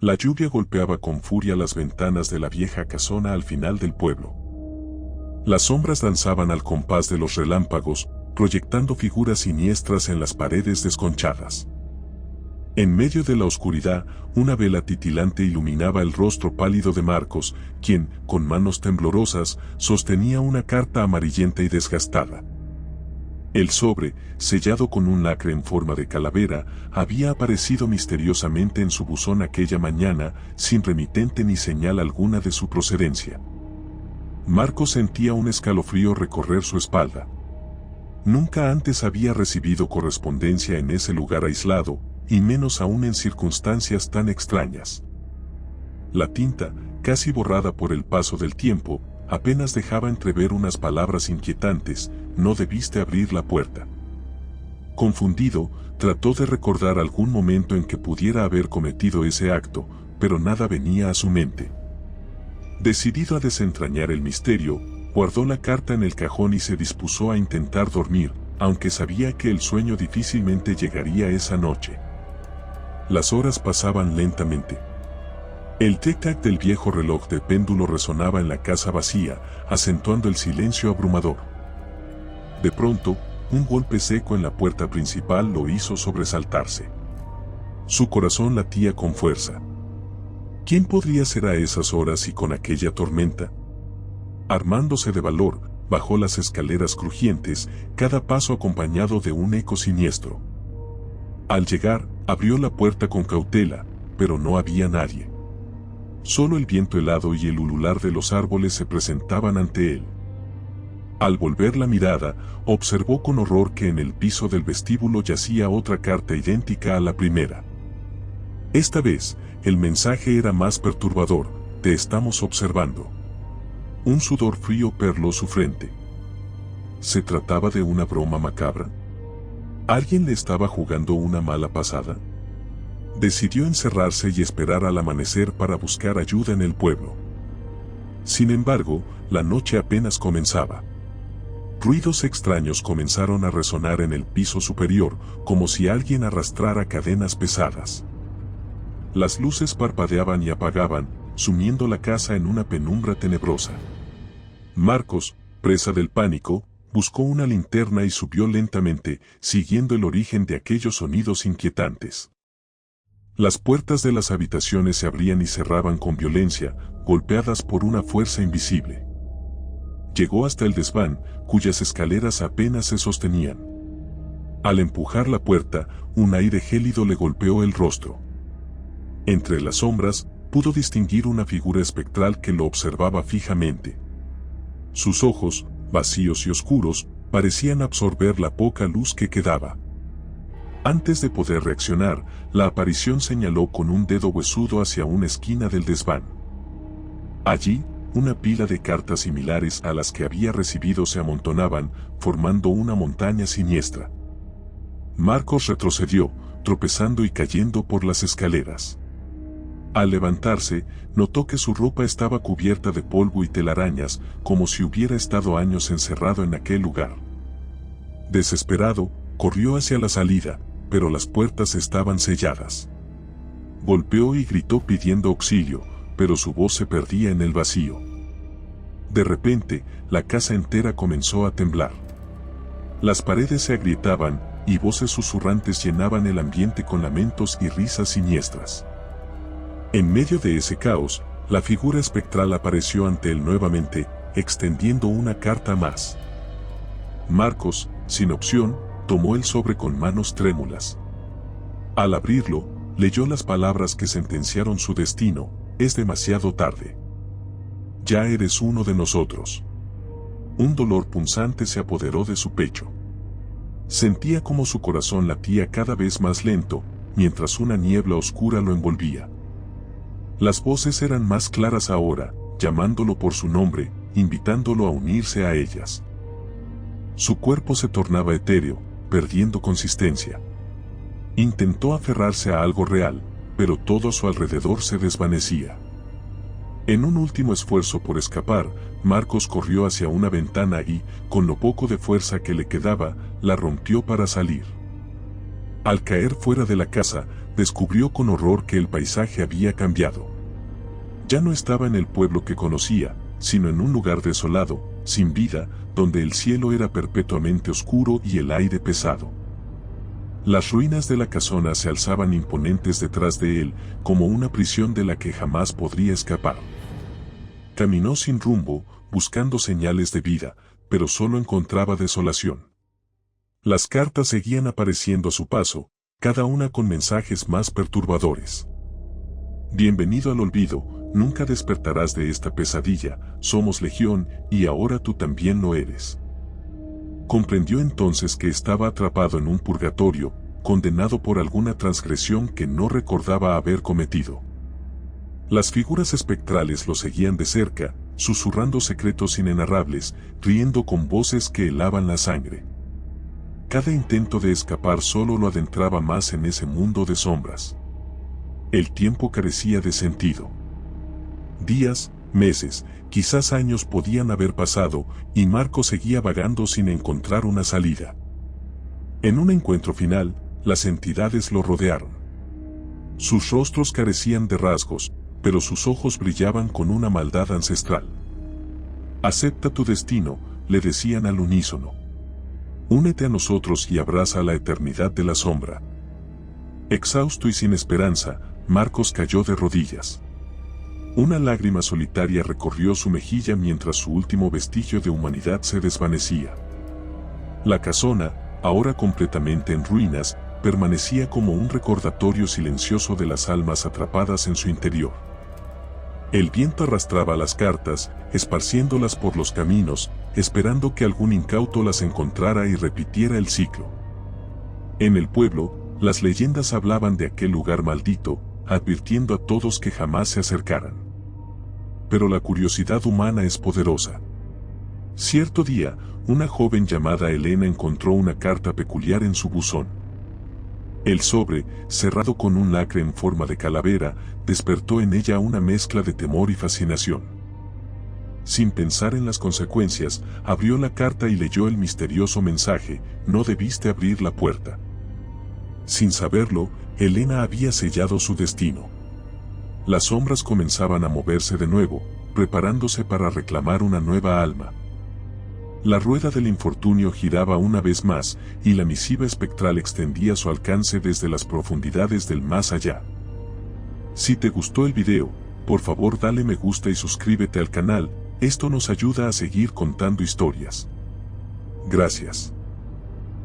La lluvia golpeaba con furia las ventanas de la vieja casona al final del pueblo. Las sombras danzaban al compás de los relámpagos, proyectando figuras siniestras en las paredes desconchadas. En medio de la oscuridad, una vela titilante iluminaba el rostro pálido de Marcos, quien, con manos temblorosas, sostenía una carta amarillenta y desgastada. El sobre, sellado con un lacre en forma de calavera, había aparecido misteriosamente en su buzón aquella mañana, sin remitente ni señal alguna de su procedencia. Marcos sentía un escalofrío recorrer su espalda. Nunca antes había recibido correspondencia en ese lugar aislado, y menos aún en circunstancias tan extrañas. La tinta, casi borrada por el paso del tiempo, apenas dejaba entrever unas palabras inquietantes: no debiste abrir la puerta. Confundido, trató de recordar algún momento en que pudiera haber cometido ese acto, pero nada venía a su mente. Decidido a desentrañar el misterio, guardó la carta en el cajón y se dispuso a intentar dormir, aunque sabía que el sueño difícilmente llegaría esa noche. Las horas pasaban lentamente. El tic-tac del viejo reloj de péndulo resonaba en la casa vacía, acentuando el silencio abrumador. De pronto, un golpe seco en la puerta principal lo hizo sobresaltarse. Su corazón latía con fuerza. ¿Quién podría ser a esas horas y con aquella tormenta? Armándose de valor, bajó las escaleras crujientes, cada paso acompañado de un eco siniestro. Al llegar, abrió la puerta con cautela, pero no había nadie. Solo el viento helado y el ulular de los árboles se presentaban ante él. Al volver la mirada, observó con horror que en el piso del vestíbulo yacía otra carta idéntica a la primera. Esta vez, el mensaje era más perturbador: te estamos observando. Un sudor frío perló su frente. ¿Se trataba de una broma macabra? ¿Alguien le estaba jugando una mala pasada? Decidió encerrarse y esperar al amanecer para buscar ayuda en el pueblo. Sin embargo, la noche apenas comenzaba. Ruidos extraños comenzaron a resonar en el piso superior, como si alguien arrastrara cadenas pesadas. Las luces parpadeaban y apagaban, sumiendo la casa en una penumbra tenebrosa. Marcos, presa del pánico, buscó una linterna y subió lentamente, siguiendo el origen de aquellos sonidos inquietantes. Las puertas de las habitaciones se abrían y cerraban con violencia, golpeadas por una fuerza invisible. Llegó hasta el desván, cuyas escaleras apenas se sostenían. Al empujar la puerta, un aire gélido le golpeó el rostro. Entre las sombras, pudo distinguir una figura espectral que lo observaba fijamente. Sus ojos, vacíos y oscuros, parecían absorber la poca luz que quedaba. Antes de poder reaccionar, la aparición señaló con un dedo huesudo hacia una esquina del desván. Allí, una pila de cartas similares a las que había recibido se amontonaban, formando una montaña siniestra. Marcos retrocedió, tropezando y cayendo por las escaleras. Al levantarse, notó que su ropa estaba cubierta de polvo y telarañas, como si hubiera estado años encerrado en aquel lugar. Desesperado, corrió hacia la salida, pero las puertas estaban selladas. Golpeó y gritó pidiendo auxilio, pero su voz se perdía en el vacío. De repente, la casa entera comenzó a temblar. Las paredes se agrietaban, y voces susurrantes llenaban el ambiente con lamentos y risas siniestras. En medio de ese caos, la figura espectral apareció ante él nuevamente, extendiendo una carta más. Marcos, sin opción, tomó el sobre con manos trémulas. Al abrirlo, leyó las palabras que sentenciaron su destino: es demasiado tarde. Ya eres uno de nosotros. Un dolor punzante se apoderó de su pecho. Sentía como su corazón latía cada vez más lento, mientras una niebla oscura lo envolvía. Las voces eran más claras ahora, llamándolo por su nombre, invitándolo a unirse a ellas. Su cuerpo se tornaba etéreo, perdiendo consistencia. Intentó aferrarse a algo real, pero todo a su alrededor se desvanecía. En un último esfuerzo por escapar, Marcos corrió hacia una ventana y, con lo poco de fuerza que le quedaba, la rompió para salir. Al caer fuera de la casa, descubrió con horror que el paisaje había cambiado. Ya no estaba en el pueblo que conocía, sino en un lugar desolado, sin vida, donde el cielo era perpetuamente oscuro y el aire pesado. Las ruinas de la casona se alzaban imponentes detrás de él, como una prisión de la que jamás podría escapar. Caminó sin rumbo, buscando señales de vida, pero solo encontraba desolación. Las cartas seguían apareciendo a su paso, cada una con mensajes más perturbadores. Bienvenido al olvido, nunca despertarás de esta pesadilla, somos legión, y ahora tú también lo eres. Comprendió entonces que estaba atrapado en un purgatorio, condenado por alguna transgresión que no recordaba haber cometido. Las figuras espectrales lo seguían de cerca, susurrando secretos inenarrables, riendo con voces que helaban la sangre. Cada intento de escapar solo lo adentraba más en ese mundo de sombras. El tiempo carecía de sentido. Días, meses, quizás años podían haber pasado, y Marco seguía vagando sin encontrar una salida. En un encuentro final, las entidades lo rodearon. Sus rostros carecían de rasgos, pero sus ojos brillaban con una maldad ancestral. Acepta tu destino, le decían al unísono. Únete a nosotros y abraza la eternidad de la sombra. Exhausto y sin esperanza, Marcos cayó de rodillas. Una lágrima solitaria recorrió su mejilla mientras su último vestigio de humanidad se desvanecía. La casona, ahora completamente en ruinas, permanecía como un recordatorio silencioso de las almas atrapadas en su interior. El viento arrastraba las cartas, esparciéndolas por los caminos, esperando que algún incauto las encontrara y repitiera el ciclo. En el pueblo, las leyendas hablaban de aquel lugar maldito, advirtiendo a todos que jamás se acercaran. Pero la curiosidad humana es poderosa. Cierto día, una joven llamada Elena encontró una carta peculiar en su buzón. El sobre, cerrado con un lacre en forma de calavera, despertó en ella una mezcla de temor y fascinación. Sin pensar en las consecuencias, abrió la carta y leyó el misterioso mensaje: no debiste abrir la puerta. Sin saberlo, Elena había sellado su destino. Las sombras comenzaban a moverse de nuevo, preparándose para reclamar una nueva alma. La rueda del infortunio giraba una vez más, y la misiva espectral extendía su alcance desde las profundidades del más allá. Si te gustó el video, por favor dale me gusta y suscríbete al canal, esto nos ayuda a seguir contando historias. Gracias.